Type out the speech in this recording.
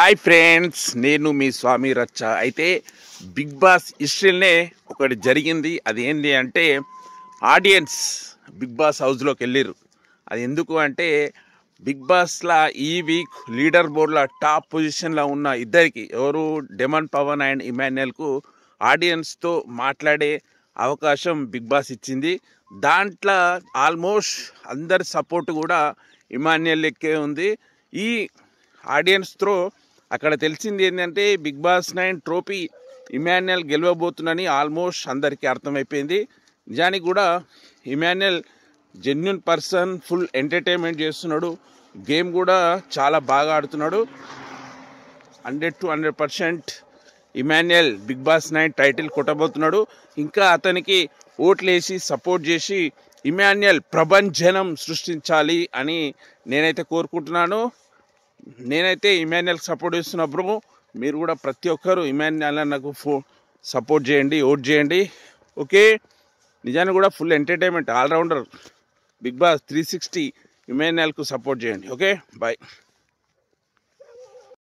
Hi friends, నేను మీ స్వామి రచ్చ. అయితే బిగ్ బాస్ హిస్టరీనే ఒకటి జరిగింది. అది ఏంటి అంటే ఆడియన్స్ బిగ్ బాస్ హౌస్లోకి వెళ్ళిర్రు. అది ఎందుకు అంటే బిగ్ బాస్లో ఈ వీక్ లీడర్ బోర్డులో టాప్ పొజిషన్లో ఉన్న ఇద్దరికి, ఎవరు డెమన్ పవన్ అండ్ ఇమాన్యుయల్కు ఆడియన్స్తో మాట్లాడే అవకాశం బిగ్ బాస్ ఇచ్చింది. దాంట్లో ఆల్మోస్ట్ అందరి సపోర్ట్ కూడా ఇమాన్యుయల్ లెక్కే ఉంది. ఈ ఆడియన్స్ త్రో అక్కడ తెలిసింది ఏంటంటే బిగ్ బాస్ 9 ట్రోఫీ ఇమాన్యుయల్ గెలవబోతుందని ఆల్మోస్ట్ అందరికీ అర్థమైపోయింది. నిజానికి కూడా Emmanuel genuine person, full entertainment చేస్తున్నాడు, గేమ్ కూడా చాలా బాగా ఆడుతున్నాడు. 100 to 100% Emmanuel Bigg Boss 9 title కొట్టబోతున్నాడు. ఇంకా అతనికి ఓట్లేసి సపోర్ట్ చేసి ఇమాన్యుయల్ ప్రభంజనం సృష్టించాలి అని నేనైతే కోరుకుంటున్నాను. నేనైతే ఇమాన్యుయల్కి సపోర్ట్ చేస్తున్నప్పుడు మీరు కూడా ప్రతి ఒక్కరు ఇమాన్యుయల్ నాకు సపోర్ట్ చేయండి, ఓట్ చేయండి. ఓకే, నిజాన్ని కూడా full entertainment all-rounder Bigg Boss 360 ఇమాన్యుయల్కు సపోర్ట్ చేయండి. Okay, bye.